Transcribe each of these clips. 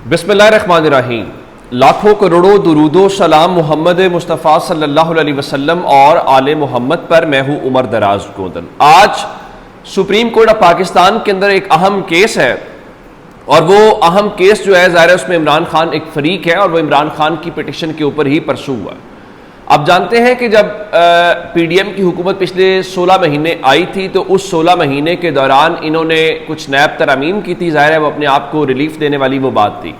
بسم اللہ الرحمن الرحیم۔ لاکھوں کروڑوں درود و سلام محمد مصطفیٰ صلی اللہ علیہ وسلم اور آل محمد پر۔ میں ہوں عمر دراز گودن۔ آج سپریم کورٹ آف پاکستان کے اندر ایک اہم کیس ہے، اور وہ اہم کیس جو ہے ظاہر ہے اس میں عمران خان ایک فریق ہے، اور وہ عمران خان کی پٹیشن کے اوپر ہی پرسو ہوا ہے۔ آپ جانتے ہیں کہ جب پی ڈی ایم کی حکومت پچھلے 16 مہینے آئی تھی تو اس 16 مہینے کے دوران انہوں نے کچھ نیب ترامیم کی تھی، ظاہر ہے وہ اپنے آپ کو ریلیف دینے والی وہ بات تھی۔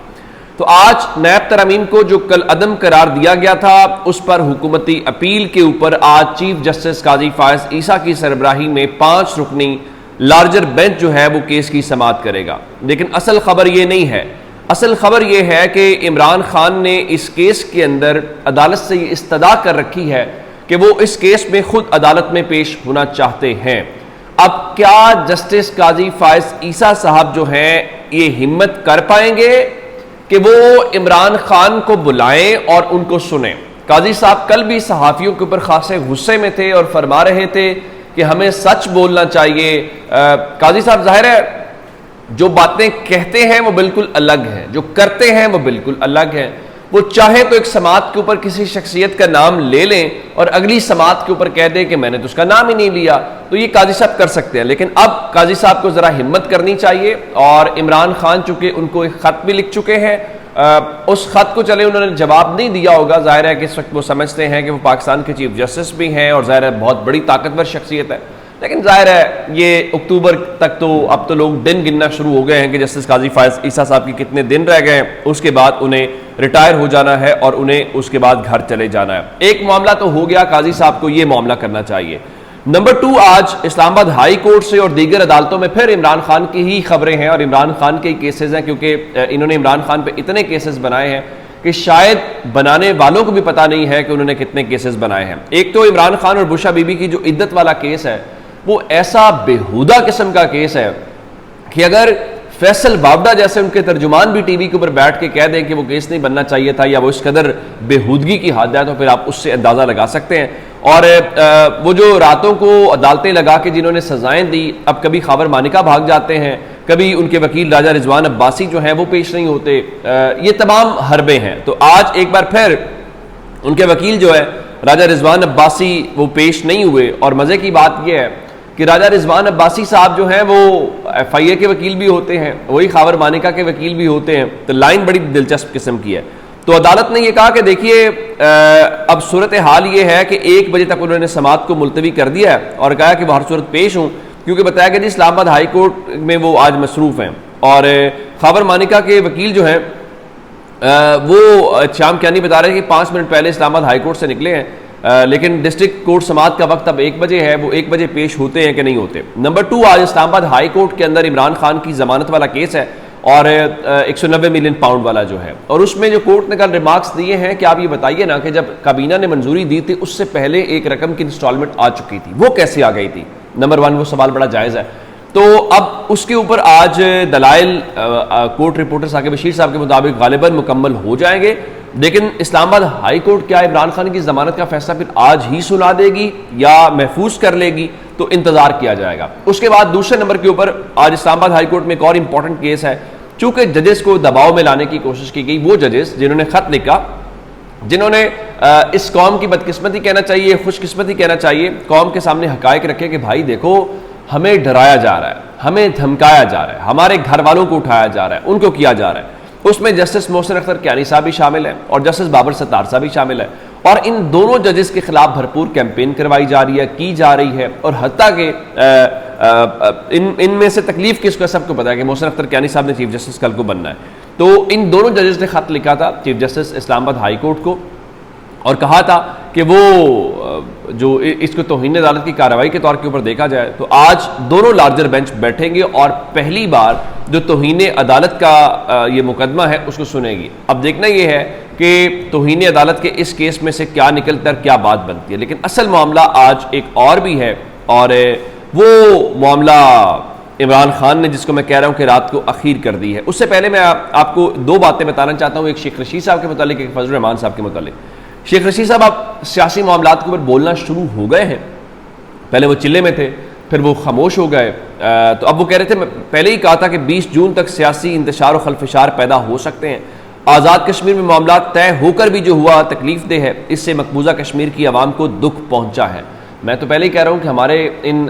تو آج نیب ترامیم کو جو کل عدم قرار دیا گیا تھا، اس پر حکومتی اپیل کے اوپر آج چیف جسٹس قاضی فائز عیسیٰ کی سربراہی میں 5 رکنی لارجر بینچ جو ہے وہ کیس کی سماعت کرے گا۔ لیکن اصل خبر یہ نہیں ہے، اصل خبر یہ ہے کہ عمران خان نے اس کیس کے اندر عدالت سے یہ استدعا کر رکھی ہے کہ وہ اس کیس میں خود عدالت میں پیش ہونا چاہتے ہیں۔ اب کیا جسٹس قاضی فائز عیسیٰ صاحب جو ہیں یہ ہمت کر پائیں گے کہ وہ عمران خان کو بلائیں اور ان کو سنیں؟ قاضی صاحب کل بھی صحافیوں کے اوپر خاصے غصے میں تھے اور فرما رہے تھے کہ ہمیں سچ بولنا چاہیے۔ قاضی صاحب ظاہر ہے جو باتیں کہتے ہیں وہ بالکل الگ ہیں، جو کرتے ہیں وہ بالکل الگ ہیں۔ وہ چاہے تو ایک سماعت کے اوپر کسی شخصیت کا نام لے لیں اور اگلی سماعت کے اوپر کہہ دیں کہ میں نے تو اس کا نام ہی نہیں لیا، تو یہ قاضی صاحب کر سکتے ہیں۔ لیکن اب قاضی صاحب کو ذرا ہمت کرنی چاہیے، اور عمران خان چونکہ ان کو ایک خط بھی لکھ چکے ہیں، اس خط کو چلے انہوں نے جواب نہیں دیا ہوگا، ظاہر ہے کہ اس وقت وہ سمجھتے ہیں کہ وہ پاکستان کے چیف جسٹس بھی ہیں اور ظاہر ہے بہت بڑی طاقتور شخصیت ہے۔ لیکن ظاہر ہے یہ اکتوبر تک تو اب تو لوگ دن گننا شروع ہو گئے ہیں کہ جسٹس قاضی فائز عیسیٰ صاحب کی کتنے دن رہ گئے ہیں، اس کے بعد انہیں ریٹائر ہو جانا ہے اور انہیں اس کے بعد گھر چلے جانا ہے۔ ایک معاملہ تو ہو گیا، قاضی صاحب کو یہ معاملہ کرنا چاہیے۔ نمبر 2، آج اسلام آباد ہائی کورٹ سے اور دیگر عدالتوں میں پھر عمران خان کی ہی خبریں ہیں اور عمران خان کے ہی کیسز ہیں، کیونکہ انہوں نے عمران خان پہ اتنے کیسز بنائے ہیں کہ شاید بنانے والوں کو بھی پتہ نہیں ہے کہ انہوں نے کتنے کیسز بنائے ہیں۔ ایک تو عمران خان اور بشرا بی بی کی جو عدت والا کیس ہے، وہ ایسا بےہودہ قسم کا کیس ہے کہ اگر فیصل بابڈا جیسے ان کے ترجمان بھی ٹی وی کے اوپر بیٹھ کے کہہ دیں کہ وہ کیس نہیں بننا چاہیے تھا یا وہ اس قدر بےہودگی کی حد ہے، تو پھر آپ اس سے اندازہ لگا سکتے ہیں۔ اور وہ جو راتوں کو عدالتیں لگا کے جنہوں نے سزائیں دی، اب کبھی خاور مانیکا بھاگ جاتے ہیں، کبھی ان کے وکیل راجہ رضوان عباسی جو ہیں وہ پیش نہیں ہوتے، یہ تمام حربے ہیں۔ تو آج ایک بار پھر ان کے وکیل جو ہے راجہ رضوان عباسی وہ پیش نہیں ہوئے، اور مزے کی بات یہ ہے کہ راجہ رضوان عباسی صاحب جو ہیں وہ ایف آئی اے کے وکیل بھی ہوتے ہیں، وہی خاور مانیکا کے وکیل بھی ہوتے ہیں، تو لائن بڑی دلچسپ قسم کی ہے۔ تو عدالت نے یہ کہا کہ دیکھیے اب صورتحال یہ ہے کہ 1 بجے تک انہوں نے سماعت کو ملتوی کر دیا ہے، اور کہا کہ وہ ہر صورت پیش ہوں، کیونکہ بتایا کہ اسلام آباد ہائی کورٹ میں وہ آج مصروف ہیں۔ اور خاور مانیکا کے وکیل جو ہیں وہ شام کیانی بتا رہے ہیں کہ 5 منٹ پہلے اسلام آباد ہائی کورٹ سے نکلے ہیں، لیکن ڈسٹرکٹ کورٹ سماعت کا وقت اب 1 بجے ہے، وہ 1 بجے پیش ہوتے ہیں کہ نہیں ہوتے۔ نمبر 2، آج اسلام آباد ہائی کورٹ کے اندر عمران خان کی ضمانت والا کیس ہے، اور 190 ملین پاؤنڈ والا جو ہے، اور اس میں جو کورٹ نے کل ریمارکس دیے ہیں کہ آپ یہ بتائیے نا کہ جب کابینہ نے منظوری دی تھی اس سے پہلے ایک رقم کی انسٹالمنٹ آ چکی تھی، وہ کیسے آ گئی تھی؟ نمبر 1 وہ سوال بڑا جائز ہے۔ تو اب اس کے اوپر آج دلائل کورٹ رپورٹر ثاقب بشیر صاحب کے مطابق غالباً مکمل ہو جائیں گے، لیکن اسلام آباد ہائی کورٹ کیا عمران خان کی ضمانت کا فیصلہ پھر آج ہی سنا دے گی یا محفوظ کر لے گی؟ تو انتظار کیا جائے گا۔ اس کے بعد دوسرے نمبر کے اوپر آج اسلام آباد ہائی کورٹ میں ایک اور امپورٹنٹ کیس ہے، چونکہ ججز کو دباؤ میں لانے کی کوشش کی گئی۔ وہ ججز جنہوں نے خط لکھا، جنہوں نے اس قوم کی بدقسمتی کہنا چاہیے، خوش قسمتی کہنا چاہیے، قوم کے سامنے حقائق رکھے کہ بھائی دیکھو ہمیں ڈرایا جا رہا ہے، ہمیں دھمکایا جا رہا ہے، ہمارے گھر والوں کو اٹھایا جا رہا ہے، ان کو کیا جا رہا ہے۔ اس میں جسٹس محسن اختر کیانی صاحب بھی شامل ہیں اور جسٹس بابر ستار صاحب بھی شامل ہیں، اور ان دونوں ججز کے خلاف بھرپور کیمپین کروائی جا رہی ہے، کی جا رہی ہے، اور حتیٰ کہ ان میں سے تکلیف کس کو؟ سب کو پتا ہے کہ محسن اختر کیانی صاحب نے چیف جسٹس کل کو بننا ہے۔ تو ان دونوں ججز نے خط لکھا تھا چیف جسٹس اسلام آباد ہائی کورٹ کو، اور کہا تھا کہ وہ جو اس کو توہین عدالت کی کارروائی کے طور کے اوپر دیکھا جائے۔ تو آج دونوں لارجر بینچ بیٹھیں گے اور پہلی بار جو توہین عدالت کا یہ مقدمہ ہے اس کو سنے گی۔ اب دیکھنا یہ ہے کہ توہین عدالت کے اس کیس میں سے کیا نکل کر کیا بات بنتی ہے، لیکن اصل معاملہ آج ایک اور بھی ہے، اور وہ معاملہ عمران خان نے، جس کو میں کہہ رہا ہوں کہ رات کو اخیر کر دی ہے۔ اس سے پہلے میں آپ کو 2 باتیں بتانا چاہتا ہوں، ایک شیخ رشید صاحب کے متعلق، ایک فضل الرحمان صاحب کے متعلق۔ شیخ رشید صاحب اب سیاسی معاملات کے اوپر بولنا شروع ہو گئے ہیں، پہلے وہ چلے میں تھے، پھر وہ خاموش ہو گئے، تو اب وہ کہہ رہے تھے میں پہلے ہی کہا تھا کہ 20 جون تک سیاسی انتشار و خلفشار پیدا ہو سکتے ہیں. آزاد کشمیر میں معاملات طے ہو کر بھی جو ہوا تکلیف دہ ہے, اس سے مقبوضہ کشمیر کی عوام کو دکھ پہنچا ہے. میں تو پہلے ہی کہہ رہا ہوں کہ ہمارے ان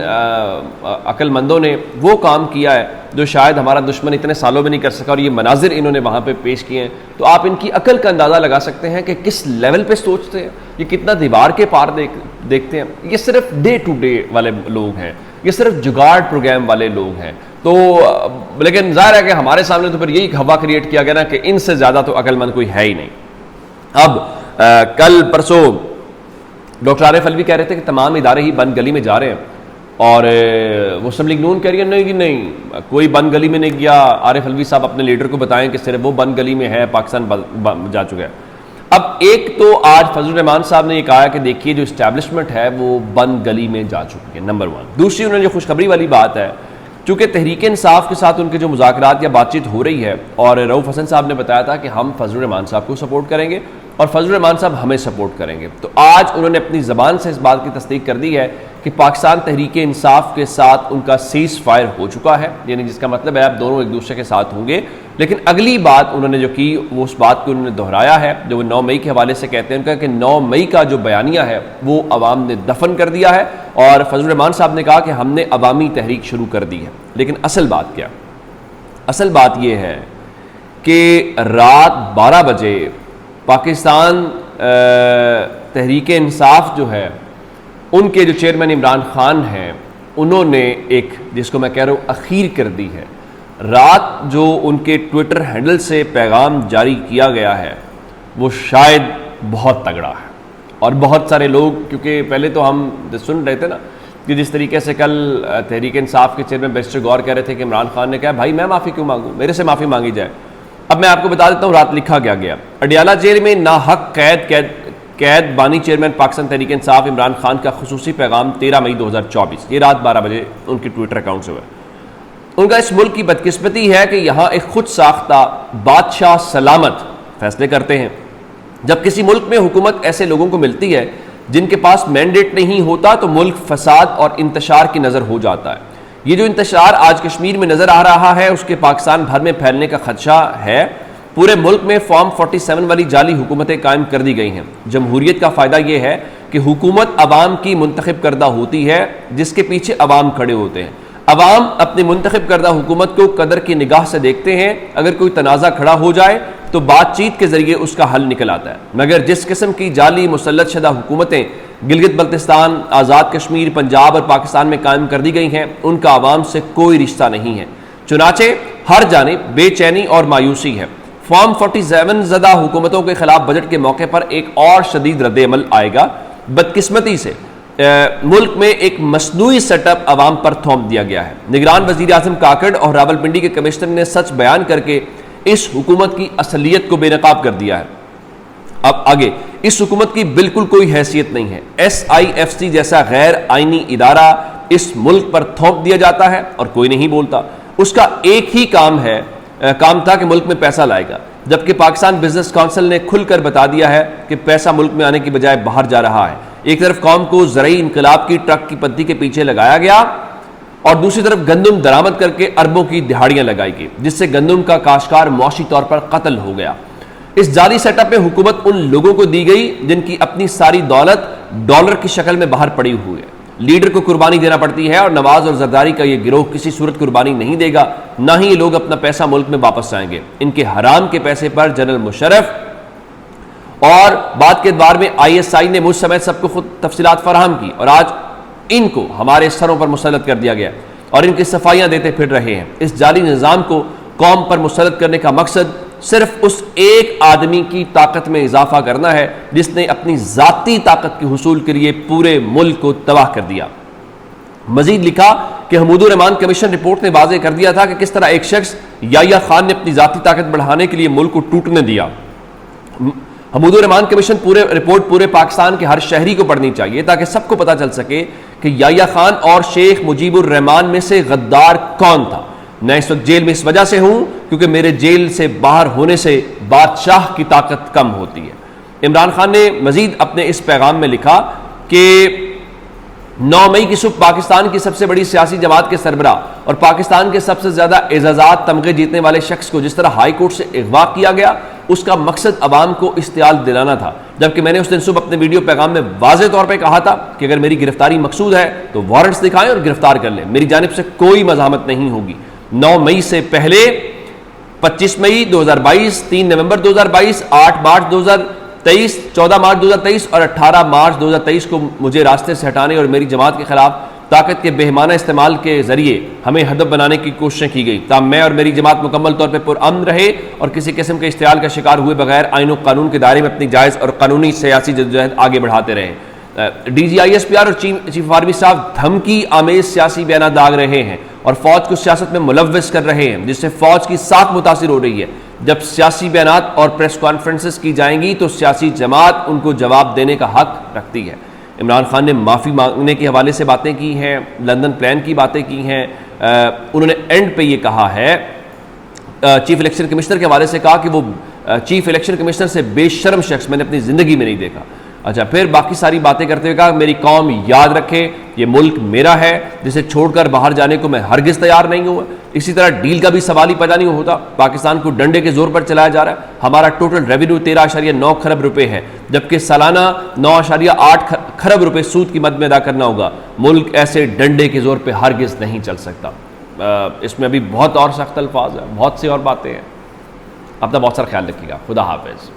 عقل مندوں نے وہ کام کیا ہے جو شاید ہمارا دشمن اتنے سالوں میں نہیں کر سکا, اور یہ مناظر انہوں نے وہاں پہ پیش کیے ہیں. تو آپ ان کی عقل کا اندازہ لگا سکتے ہیں کہ کس لیول پہ سوچتے ہیں, یہ کتنا دیوار کے پار دیکھتے ہیں. یہ صرف ڈے ٹو ڈے والے لوگ ہیں, یہ صرف جگاڑ پروگرام والے لوگ ہیں. تو لیکن ظاہر ہے کہ ہمارے سامنے تو پھر یہی ہوا کریٹ کیا گیا نا کہ ان سے زیادہ تو عقل مند کوئی ہے ہی نہیں. اب کل پرسوں ڈاکٹر عارف الوی کہہ رہے تھے کہ تمام ادارے ہی بند گلی میں جا رہے ہیں, اور مسلم لیگ نون کہہ رہی ہے نہیں جی نہیں, کوئی بند گلی میں نہیں گیا. عارف الوی صاحب اپنے لیڈر کو بتائیں کہ صرف وہ بند گلی میں ہے, پاکستان جا چکا ہے. اب ایک تو آج فضل الرحمان صاحب نے یہ کہا کہ دیکھیے جو اسٹیبلشمنٹ ہے وہ بند گلی میں جا چکی ہے, نمبر 1. دوسری انہوں نے جو خوشخبری والی بات ہے, چونکہ تحریک انصاف کے ساتھ ان کے جو مذاکرات یا بات چیت ہو رہی ہے, اور رؤف حسن صاحب نے بتایا تھا کہ ہم فضل الرحمان صاحب کو سپورٹ کریں گے اور فضل الرحمان صاحب ہمیں سپورٹ کریں گے. تو آج انہوں نے اپنی زبان سے اس بات کی تصدیق کر دی ہے کہ پاکستان تحریک انصاف کے ساتھ ان کا سیز فائر ہو چکا ہے, یعنی جس کا مطلب ہے آپ دونوں ایک دوسرے کے ساتھ ہوں گے. لیکن اگلی بات انہوں نے جو کی وہ اس بات کو انہوں نے دہرایا ہے جو وہ 9 مئی کے حوالے سے کہتے ہیں, ان کا کہ 9 مئی کا جو بیانیہ ہے وہ عوام نے دفن کر دیا ہے, اور فضل الرحمان صاحب نے کہا کہ ہم نے عوامی تحریک شروع کر دی ہے. لیکن اصل بات کیا, اصل بات یہ ہے کہ رات 12 بجے پاکستان تحریک انصاف جو ہے ان کے جو چیئرمین عمران خان ہیں, انہوں نے ایک جس کو میں کہہ رہا ہوں اخیر کر دی ہے. رات جو ان کے ٹویٹر ہینڈل سے پیغام جاری کیا گیا ہے وہ شاید بہت تگڑا ہے, اور بہت سارے لوگ, کیونکہ پہلے تو ہم سن رہے تھے نا کہ جس طریقے سے کل تحریک انصاف کے چیئرمین بیرسٹر غور کہہ رہے تھے کہ عمران خان نے کہا بھائی میں معافی کیوں مانگوں, میرے سے معافی مانگی جائے. اب میں آپ کو بتا دیتا ہوں رات لکھا گیا اڈیالہ جیل میں ناحق قید بانی چیئرمین پاکستان تحریک انصاف عمران خان کا خصوصی پیغام 13 مئی 2024, یہ رات 12 بجے ان کی ٹویٹر اکاؤنٹ سے ہوا. ان کا اس ملک کی بدقسمتی ہے کہ یہاں ایک خود ساختہ بادشاہ سلامت فیصلے کرتے ہیں. جب کسی ملک میں حکومت ایسے لوگوں کو ملتی ہے جن کے پاس مینڈیٹ نہیں ہوتا تو ملک فساد اور انتشار کی نظر ہو جاتا ہے. یہ جو انتشار آج کشمیر میں نظر آ رہا ہے اس کے پاکستان بھر میں پھیلنے کا خدشہ ہے. پورے ملک میں فارم 47 والی جعلی حکومتیں قائم کر دی گئی ہیں. جمہوریت کا فائدہ یہ ہے کہ حکومت عوام کی منتخب کردہ ہوتی ہے جس کے پیچھے عوام کھڑے ہوتے ہیں. عوام اپنی منتخب کردہ حکومت کو قدر کی نگاہ سے دیکھتے ہیں. اگر کوئی تنازع کھڑا ہو جائے تو بات چیت کے ذریعے اس کا حل نکل آتا ہے. مگر جس قسم کی جعلی مسلط شدہ حکومتیں گلگت بلتستان, آزاد کشمیر, پنجاب اور پاکستان میں قائم کر دی گئی ہیں ان کا عوام سے کوئی رشتہ نہیں ہے. چنانچہ ہر جانب بے چینی اور مایوسی ہے. فارم 47 زدہ حکومتوں کے خلاف بجٹ کے موقع پر ایک اور شدید رد عمل آئے گا. بدقسمتی سے ملک میں ایک مصنوعی سیٹ اپ عوام پر تھوپ دیا گیا ہے. نگران وزیر اعظم کاکڑ اور راولپنڈی کے کمشنر نے سچ بیان کر کے اس حکومت کی اصلیت کو بے نقاب کر دیا ہے. اب آگے, اس حکومت کی بالکل کوئی حیثیت نہیں ہے. SIFC جیسا غیر آئینی ادارہ اس ملک پر تھوپ دیا جاتا ہے اور کوئی نہیں بولتا. اس کا ایک ہی کام تھا کہ ملک میں پیسہ لائے گا, جبکہ پاکستان بزنس کونسل نے کھل کر بتا دیا ہے کہ پیسہ ملک میں آنے کی بجائے باہر جا رہا ہے. ایک طرف قوم کو زرعی انقلاب کی ٹرک کی پتھی کے پیچھے لگایا گیا اور دوسری طرف گندم درآمد کر کے اربوں کی دہاڑیاں لگائی گئی جس سے گندم کا کاشتکار معاشی طور پر قتل ہو گیا. اس جعلی سیٹ اپ میں حکومت ان لوگوں کو دی گئی جن کی اپنی ساری دولت ڈالر کی شکل میں باہر پڑی ہوئی ہے. لیڈر کو قربانی دینا پڑتی ہے اور نواز اور زرداری کا یہ گروہ کسی صورت قربانی نہیں دے گا, نہ ہی یہ لوگ اپنا پیسہ ملک میں واپس آئیں گے. ان کے حرام کے پیسے پر جنرل مشرف اور بعد کے ادوار میں ISI نے مجھ سمیت سب کو خود تفصیلات فراہم کی اور آج ان کو ہمارے سروں پر مسلط کر دیا گیا اور ان کی صفائیاں دیتے پھر رہے ہیں. اس جعلی نظام کو قوم پر مسلط کرنے کا مقصد صرف اس ایک آدمی کی طاقت میں اضافہ کرنا ہے جس نے اپنی ذاتی طاقت کے حصول کے لیے پورے ملک کو تباہ کر دیا. مزید لکھا کہ حمود الرحمان کمیشن رپورٹ نے واضح کر دیا تھا کہ کس طرح ایک شخص یحییٰ خان نے اپنی ذاتی طاقت بڑھانے کے لیے ملک کو ٹوٹنے دیا. حمود الرحمان کمیشن رپورٹ پورے پاکستان کے ہر شہری کو پڑھنی چاہیے تاکہ سب کو پتہ چل سکے کہ یحییٰ خان اور شیخ مجیب الرحمان میں سے غدار کون تھا. میں اس وقت جیل میں اس وجہ سے ہوں کیونکہ میرے جیل سے باہر ہونے سے بادشاہ کی طاقت کم ہوتی ہے. عمران خان نے مزید اپنے اس پیغام میں لکھا کہ 9 مئی کی صبح پاکستان کی سب سے بڑی سیاسی جماعت کے سربراہ اور پاکستان کے سب سے زیادہ اعزازات تمغے جیتنے والے شخص کو جس طرح ہائی کورٹ سے اغوا کیا گیا، اس کا مقصد عوام کو اشتعال دلانا تھا، جبکہ میں نے اس دن صبح اپنے ویڈیو پیغام میں واضح طور پہ کہا تھا کہ اگر میری گرفتاری مقصود ہے تو وارنٹس دکھائیں اور گرفتار کر لیں، میری جانب سے کوئی مزاحمت نہیں ہوگی۔ 9 مئی سے پہلے 25 مئی 2022، 3 نومبر 2022، 8 مارچ 2023، 14 مارچ 2023 اور 18 مارچ 2023 کو مجھے راستے سے ہٹانے اور میری جماعت کے خلاف طاقت کے بہیمانہ استعمال کے ذریعے ہمیں ہدف بنانے کی کوششیں کی گئی، تاہم میں اور میری جماعت مکمل طور پہ پرامن رہے اور کسی قسم کے اشتعال کا شکار ہوئے بغیر آئین و قانون کے دائرے میں اپنی جائز اور قانونی سیاسی جدوجہد آگے بڑھاتے رہے۔ D G I S P R اور چیف آرمی صاحب دھمکی آمیز سیاسی بیانات داغ رہے ہیں اور فوج کو سیاست میں ملوث کر رہے ہیں، جس سے فوج کی ساکھ متاثر ہو رہی ہے۔ جب سیاسی بیانات اور پریس کانفرنسز کی جائیں گی تو سیاسی جماعت ان کو جواب دینے کا حق رکھتی ہے۔ عمران خان نے معافی مانگنے کے حوالے سے باتیں کی ہیں، لندن پلان کی باتیں کی ہیں، انہوں نے اینڈ پہ یہ کہا ہے، چیف الیکشن کمشنر کے حوالے سے کہا کہ وہ چیف الیکشن کمشنر سے بے شرم شخص میں نے اپنی زندگی میں نہیں دیکھا۔ اچھا، پھر باقی ساری باتیں کرتے ہوئے کہا میری قوم یاد رکھے یہ ملک میرا ہے جسے چھوڑ کر باہر جانے کو میں ہرگز تیار نہیں ہوں۔ اسی طرح ڈیل کا بھی سوال ہی پیدا نہیں ہوتا، پاکستان کو ڈنڈے کے زور پر چلایا جا رہا ہے۔ ہمارا ٹوٹل ریونیو 13.9 کھرب روپے ہے، جبکہ سالانہ 9.8 کھرب روپے سود کی مد میں ادا کرنا ہوگا۔ ملک ایسے ڈنڈے کے زور پہ ہرگز نہیں چل سکتا۔ اس میں ابھی بہت اور سخت الفاظ ہیں، بہت سی اور باتیں ہیں۔ اپنا بہت سارا خیال رکھیے گا۔ خدا حافظ۔